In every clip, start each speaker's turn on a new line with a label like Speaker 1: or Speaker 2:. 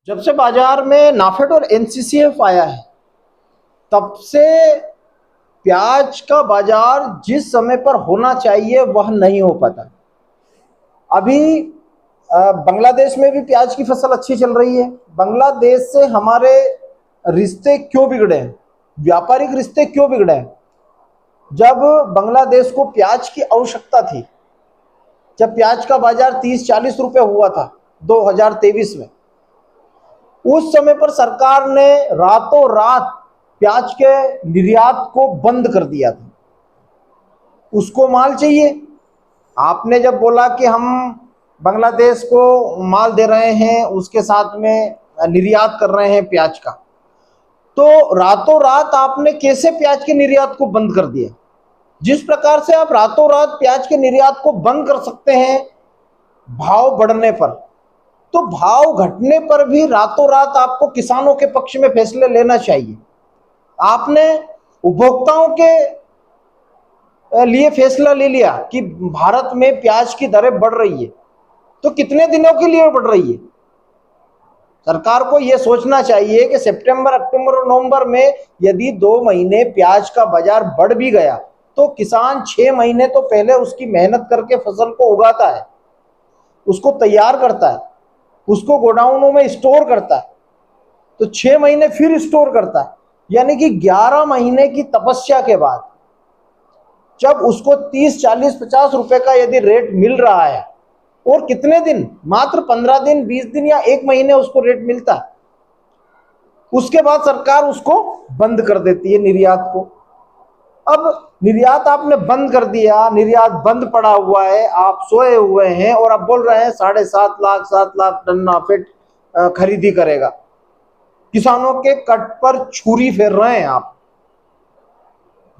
Speaker 1: जब से बाजार में नाफेड और एनसीसीएफ आया है, तब से प्याज का बाजार जिस समय पर होना चाहिए वह नहीं हो पाता। अभी बांग्लादेश में भी प्याज की फसल अच्छी चल रही है। बांग्लादेश से हमारे रिश्ते क्यों बिगड़े हैं, व्यापारिक रिश्ते क्यों बिगड़े हैं? जब बांग्लादेश को प्याज की आवश्यकता थी, जब प्याज का बाजार 30-40 रुपए हुआ था 2023 में, उस समय पर सरकार ने रातों रात प्याज के निर्यात को बंद कर दिया था। उसको माल चाहिए। आपने जब बोला कि हम बांग्लादेश को माल दे रहे हैं, उसके साथ में निर्यात कर रहे हैं प्याज का, तो रातों रात आपने कैसे प्याज के निर्यात को बंद कर दिया? जिस प्रकार से आप रातों रात प्याज के निर्यात को बंद कर सकते हैं भाव बढ़ने पर, तो भाव घटने पर भी रातों रात आपको किसानों के पक्ष में फैसले लेना चाहिए। आपने उपभोक्ताओं के लिए फैसला ले लिया कि भारत में प्याज की दरें बढ़ रही है, तो कितने दिनों के लिए बढ़ रही है? सरकार को यह सोचना चाहिए कि सितंबर, अक्टूबर और नवंबर में यदि 2 महीने प्याज का बाजार बढ़ भी गया तो किसान 6 महीने तो पहले उसकी मेहनत करके फसल को उगाता है, उसको तैयार करता है, उसको गोडाउनों में स्टोर करता है, तो 6 महीने फिर स्टोर करता है, यानी कि 11 महीने की तपस्या के बाद जब उसको 30, 40, 50 रुपए का यदि रेट मिल रहा है, और कितने दिन, मात्र 15 दिन, 20 दिन या 1 महीने उसको रेट मिलता है, उसके बाद सरकार उसको बंद कर देती है निर्यात को। अब निर्यात आपने बंद कर दिया, निर्यात बंद पड़ा हुआ है, आप सोए हुए हैं और आप बोल रहे हैं 7.5 लाख 7 लाख टन नाफेड खरीदी करेगा। किसानों के कट पर छुरी फेर रहे हैं आप।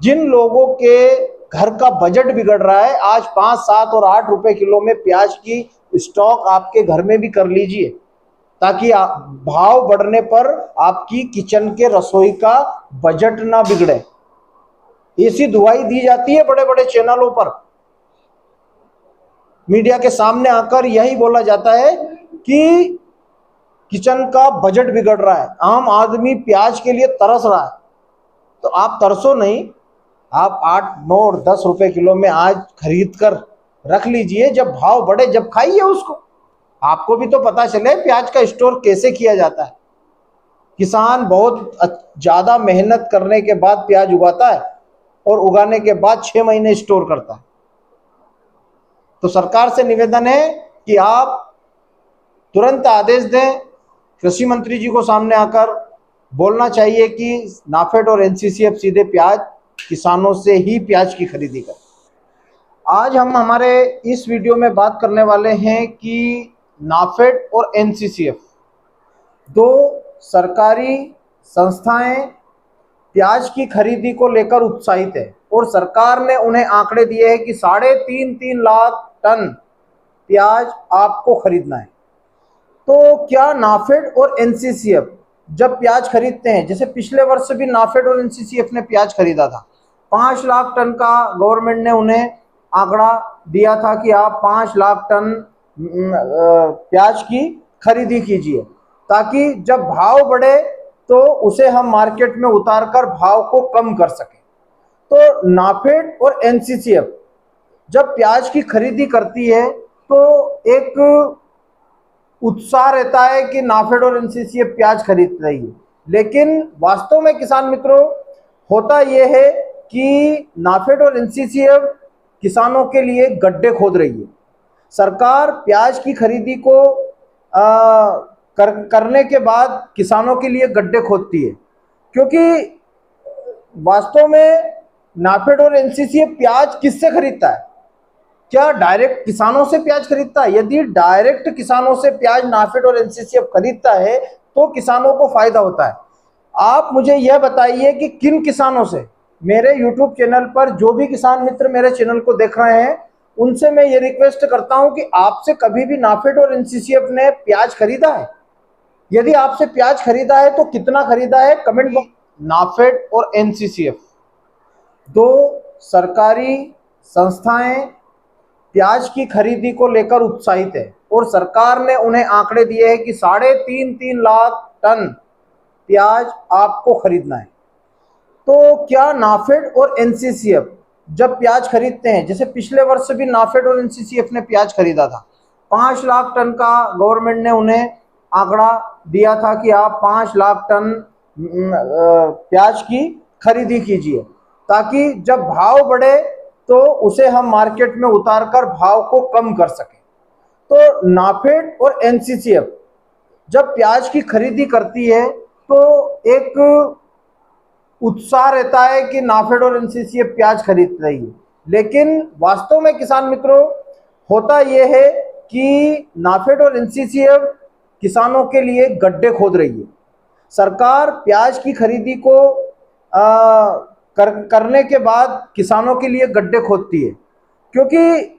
Speaker 1: जिन लोगों के घर का बजट बिगड़ रहा है, आज 5, 7 और 8 रुपए किलो में प्याज की स्टॉक आपके घर में भी कर लीजिए, ताकि भाव बढ़ने पर आपकी किचन के रसोई का बजट ना बिगड़े। ऐसी दुहाई दी जाती है बड़े बड़े चैनलों पर, मीडिया के सामने आकर यही बोला जाता है कि किचन का बजट बिगड़ रहा है, आम आदमी प्याज के लिए तरस रहा है। तो आप तरसो नहीं, आप 8, 9 और 10 रुपए किलो में आज खरीद कर रख लीजिए, जब भाव बढ़े जब खाइए उसको। आपको भी तो पता चले प्याज का स्टोर कैसे किया जाता है। किसान बहुत ज्यादा मेहनत करने के बाद प्याज उगाता है और उगाने के बाद 6 महीने स्टोर करता है। तो सरकार से निवेदन है कि आप तुरंत आदेश दें, कृषि मंत्री जी को सामने आकर बोलना चाहिए कि नाफेड और एनसीसीएफ सीधे प्याज किसानों से ही प्याज की खरीदी करें। आज हम हमारे इस वीडियो में बात करने वाले हैं कि नाफेड और एनसीसीएफ, दो सरकारी संस्थाएं प्याज की खरीदी को लेकर उत्साहित है और सरकार ने उन्हें आंकड़े दिए हैं कि 3.5 लाख टन प्याज आपको खरीदना है। तो क्या नाफेड और एनसीसीएफ जब प्याज खरीदते हैं, जैसे पिछले वर्ष भी नाफेड और एनसीसीएफ ने प्याज खरीदा था, 5 लाख टन का गवर्नमेंट ने उन्हें आंकड़ा दिया था कि आप 5 लाख टन प्याज की खरीदी कीजिए, ताकि जब भाव बढ़े तो उसे हम मार्केट में उतारकर भाव को कम कर सकें। तो नाफेड और एनसीसीएफ जब प्याज की खरीदी करती है तो एक उत्साह रहता है कि नाफेड और एनसीसीएफ प्याज खरीद रही है, लेकिन वास्तव में किसान मित्रों होता यह है कि नाफेड और एनसीसीएफ किसानों के लिए गड्ढे खोद रही है। सरकार प्याज की खरीदी को करने के बाद किसानों के लिए गड्ढे खोदती है, क्योंकि वास्तव में नाफेड और एनसीसीएफ प्याज किससे खरीदता है? क्या डायरेक्ट किसानों से प्याज खरीदता है? यदि डायरेक्ट किसानों से प्याज नाफेड और एनसीसीएफ खरीदता है तो किसानों को फायदा होता है। आप मुझे यह बताइए कि किन किसानों से? मेरे YouTube चैनल पर जो भी किसान मित्र मेरे चैनल को देख रहे हैं, उनसे मैं ये रिक्वेस्ट करता हूं कि आपसे कभी भी नाफेड और एनसीसीएफ ने प्याज खरीदा है? यदि आपसे प्याज खरीदा है तो कितना खरीदा है, कमेंट बॉक्स। नाफेड और एनसीसीएफ दो सरकारी संस्थाएं प्याज की खरीदी को लेकर उत्साहित है और सरकार ने उन्हें आंकड़े दिए हैं कि 3.5 लाख टन प्याज आपको खरीदना है। तो क्या नाफेड और एनसीसीएफ जब प्याज खरीदते हैं, जैसे पिछले वर्ष भी नाफेड और एनसीसीएफ ने प्याज खरीदा था, 5 लाख टन का गवर्नमेंट ने उन्हें आंकड़ा दिया था कि आप 5 लाख टन प्याज की खरीदी कीजिए, ताकि जब भाव बढ़े तो उसे हम मार्केट में उतारकर भाव को कम कर सकें। तो नाफेड और एनसीसीएफ जब प्याज की खरीदी करती है तो एक उत्साह रहता है कि नाफेड और एनसीसीएफ प्याज खरीद रही है, लेकिन वास्तव में किसान मित्रों होता यह है कि नाफेड और एनसीसीएफ किसानों के लिए गड्ढे खोद रही है। सरकार प्याज की खरीदी को करने के बाद किसानों के लिए गड्ढे खोदती है, क्योंकि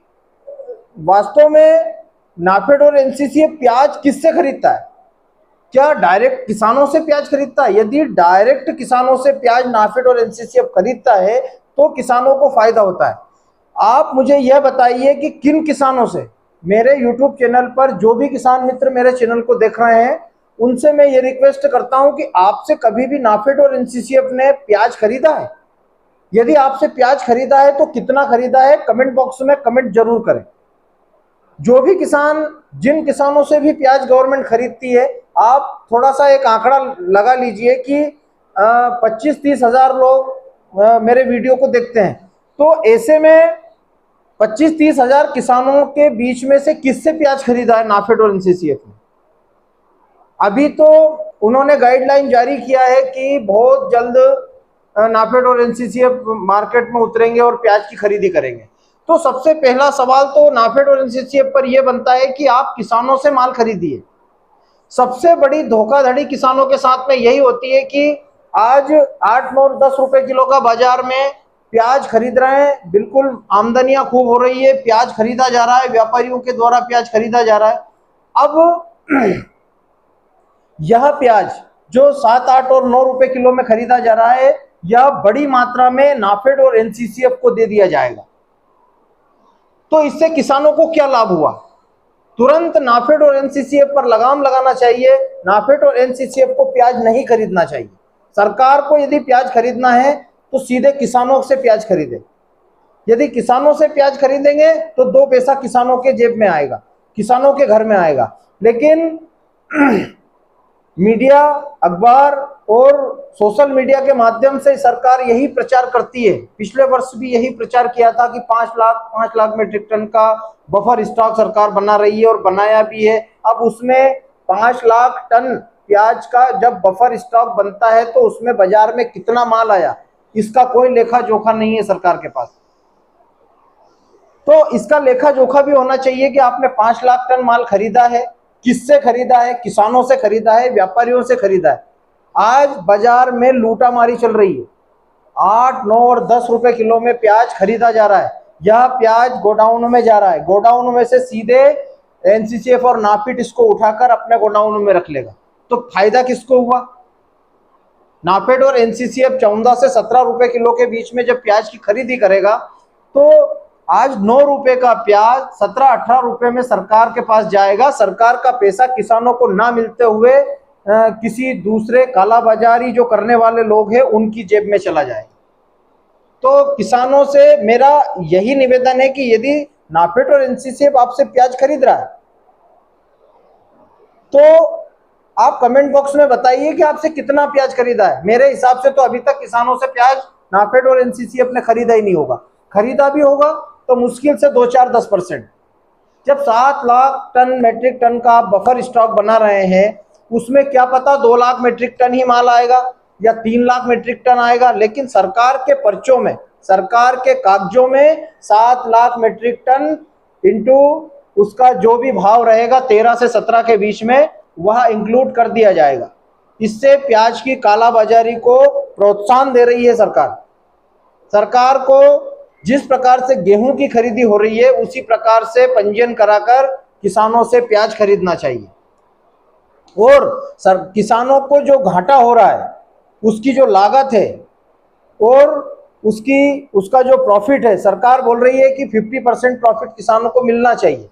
Speaker 1: वास्तव में नाफेड और एनसीसीएफ प्याज किससे खरीदता है? क्या डायरेक्ट किसानों से प्याज खरीदता है? यदि डायरेक्ट किसानों से प्याज नाफेड और एनसीसीएफ खरीदता है तो किसानों को फायदा होता है। आप मुझे यह बताइए कि किन किसानों से? मेरे YouTube चैनल पर जो भी किसान मित्र मेरे चैनल को देख रहे हैं उनसे मैं ये रिक्वेस्ट करता हूं कि आपसे कभी भी नाफेड और एनसीसीएफ ने प्याज खरीदा है? यदि आपसे प्याज खरीदा है तो कितना खरीदा है, कमेंट बॉक्स में कमेंट जरूर करें। जो भी किसान, जिन किसानों से भी प्याज गवर्नमेंट खरीदती है, आप थोड़ा सा एक आंकड़ा लगा लीजिए कि 25-30 हजार लोग मेरे वीडियो को देखते हैं, तो ऐसे में 25-30 हजार किसानों के बीच में से किससे प्याज खरीदा है नाफेड और एनसीसीएफ ने? अभी तो उन्होंने गाइडलाइन जारी किया है कि बहुत जल्द नाफेड और एनसीसीएफ मार्केट में उतरेंगे और प्याज की खरीदी करेंगे। तो सबसे पहला सवाल तो नाफेड और एनसीसीएफ पर यह बनता है कि आप किसानों से माल खरीदिए। सबसे बड़ी धोखाधड़ी किसानों के साथ में यही होती है कि आज 8, 9, 10 रुपए किलो का बाजार में प्याज खरीद रहे हैं, बिल्कुल आमदनियां खूब हो रही है, प्याज खरीदा जा रहा है, व्यापारियों के द्वारा प्याज खरीदा जा रहा है। अब यह प्याज जो 7, 8 और 9 रुपए किलो में खरीदा जा रहा है, यह बड़ी मात्रा में नाफेड और एनसीसीएफ को दे दिया जाएगा। तो इससे किसानों को क्या लाभ हुआ? तुरंत नाफेड और एनसीसीएफ पर लगाम लगाना चाहिए। नाफेड और एनसीसीएफ को प्याज नहीं खरीदना चाहिए। सरकार को यदि प्याज खरीदना है तो सीधे किसानों से प्याज खरीदे। यदि किसानों से प्याज खरीदेंगे तो 2 पैसा किसानों के जेब में आएगा, किसानों के घर में आएगा। लेकिन मीडिया, अखबार और सोशल मीडिया के माध्यम से सरकार यही प्रचार करती है। पिछले वर्ष भी यही प्रचार किया था कि 5 लाख मीट्रिक टन का बफर स्टॉक सरकार बना रही है, और बनाया भी है। अब उसमें 5 लाख टन प्याज का जब बफर स्टॉक बनता है तो उसमें बाजार में कितना माल आया, इसका कोई लेखा जोखा नहीं है सरकार के पास। तो इसका लेखा जोखा भी होना चाहिए कि आपने 5 लाख टन माल खरीदा है, किससे खरीदा है? किसानों से खरीदा है, व्यापारियों से खरीदा है। आज बाजार में लूटामारी चल रही है। 8, 9 और 10 रुपए किलो में प्याज खरीदा जा रहा है। यह प्याज गोडाउन में जा रहा है, गोडाउन में से सीधे एनसीसीएफ और नाफेड इसको उठाकर अपने गोडाउन में रख लेगा। तो फायदा किसको हुआ? नाफेड और एनसीसीएफ 14 से 17 रुपए किलो के बीच में जब प्याज की खरीदी करेगा तो आज 9 रुपए का प्याज 17-18 रुपए में सरकार के पास जाएगा। सरकार का पैसा किसानों को ना मिलते हुए किसी दूसरे कालाबाजारी जो करने वाले लोग हैं उनकी जेब में चला जाएगा। तो किसानों से मेरा यही निवेदन है कि यदि नाफेड और एनसीसीएफ आपसे प्याज खरीद रहा है तो आप कमेंट बॉक्स में बताइए कि आपसे कितना प्याज खरीदा है। मेरे हिसाब से तो अभी तक किसानों से प्याज नाफेड और एनसीसीएफ ने खरीदा ही नहीं होगा। खरीदा भी होगा तो मुश्किल से 2, 4, 10%। जब 7 लाख टन मेट्रिक टन का आप बफर स्टॉक बना रहे हैं, उसमें क्या पता 2 लाख मेट्रिक टन ही माल आएगा या 3 लाख मेट्रिक टन आएगा, लेकिन सरकार के पर्चों में, सरकार के कागजों में 7 लाख मेट्रिक टन इंटू उसका जो भी भाव रहेगा 13 से 17 के बीच में, वह इंक्लूड कर दिया जाएगा। इससे प्याज की कालाबाजारी को प्रोत्साहन दे रही है सरकार। सरकार को जिस प्रकार से गेहूं की खरीदी हो रही है उसी प्रकार से पंजीयन कराकर किसानों से प्याज खरीदना चाहिए। और किसानों को जो घाटा हो रहा है उसकी जो लागत है और उसका जो प्रॉफिट है, सरकार बोल रही है कि 50% प्रॉफिट किसानों को मिलना चाहिए।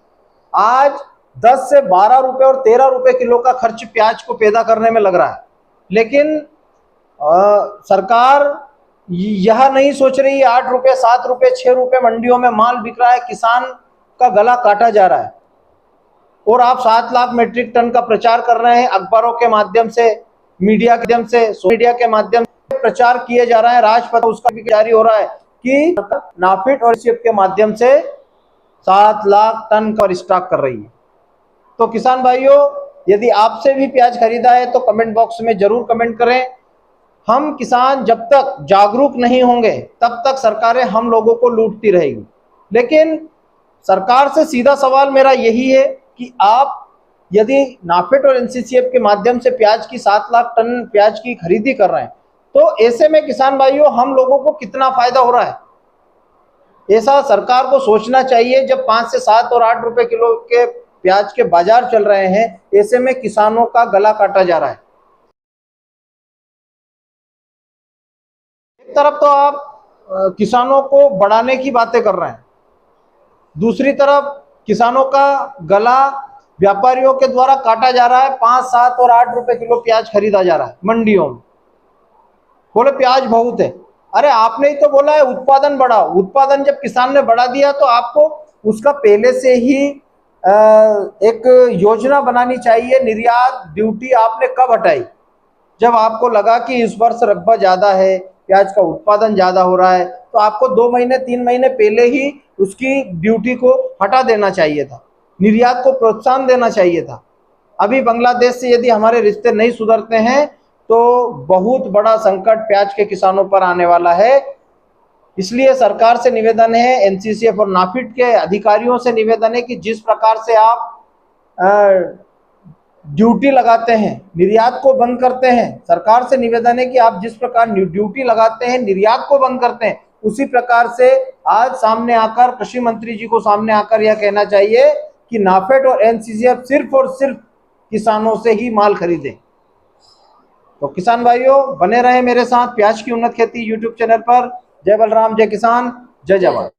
Speaker 1: आज 10 से 12 रुपए और 13 रुपए किलो का खर्च प्याज को पैदा करने में लग रहा है। लेकिन सरकार यह नहीं सोच रही 8 रुपए 7 रुपए 6 रुपए मंडियों में माल बिक रहा है, किसान का गला काटा जा रहा है। और आप 7 लाख मीट्रिक टन का प्रचार कर रहे हैं, अखबारों के माध्यम से, मीडिया के माध्यम से, मीडिया के माध्यम से प्रचार किए जा रहा है, राजपत्र उसका भी जारी हो रहा है कि नाफेड और एनसीसीएफ के माध्यम से 7 लाख टन का स्टॉक कर रही है। तो किसान भाइयों, यदि आपसे भी प्याज खरीदा है तो कमेंट बॉक्स में जरूर कमेंट करें। हम किसान जब तक जागरूक नहीं होंगे तब तक सरकारें हम लोगों को लूटती रहेगी। लेकिन सरकार से सीधा सवाल मेरा यही है कि आप यदि नाफेड और एनसीसीएफ के माध्यम से प्याज की 7 लाख टन प्याज की खरीदी कर रहे हैं तो ऐसे में किसान भाइयों हम लोगों को कितना फायदा हो रहा है, ऐसा सरकार को सोचना चाहिए। जब 5 से 7 और 8 रुपए किलो के प्याज के बाजार चल रहे हैं, ऐसे में किसानों का गला काटा जा रहा है। एक तरफ तो आप किसानों को बढ़ाने की बातें कर रहे हैं, दूसरी तरफ किसानों का गला व्यापारियों के द्वारा काटा जा रहा है। 5, 7 और 8 रुपए किलो प्याज खरीदा जा रहा है मंडियों में। बोले प्याज बहुत है, अरे आपने ही तो बोला है उत्पादन बढ़ाओ। उत्पादन जब किसान ने बढ़ा दिया तो आपको उसका पहले से ही एक योजना बनानी चाहिए। निर्यात ड्यूटी आपने कब हटाई? जब आपको लगा कि इस वर्ष रकबा ज्यादा है, प्याज का उत्पादन ज्यादा हो रहा है, तो आपको 2 महीने 3 महीने पहले ही उसकी ड्यूटी को हटा देना चाहिए था, निर्यात को प्रोत्साहन देना चाहिए था। अभी बांग्लादेश से यदि हमारे रिश्ते नहीं सुधरते हैं तो बहुत बड़ा संकट प्याज के किसानों पर आने वाला है। इसलिए सरकार से निवेदन है, एनसीसीएफ और नाफेड के अधिकारियों से निवेदन है कि जिस प्रकार से आप ड्यूटी लगाते हैं, निर्यात को बंद करते हैं, सरकार से निवेदन है कि आप जिस प्रकार ड्यूटी लगाते हैं, निर्यात को बंद करते हैं, उसी प्रकार से आज सामने आकर कृषि मंत्री जी को सामने आकर यह कहना चाहिए कि नाफेड और एनसीसीएफ सिर्फ और सिर्फ किसानों से ही माल खरीदे। तो किसान भाइयों बने रहे मेरे साथ प्याज की उन्नत खेती यूट्यूब चैनल पर। जय बलराम, जय किसान, जय जवान।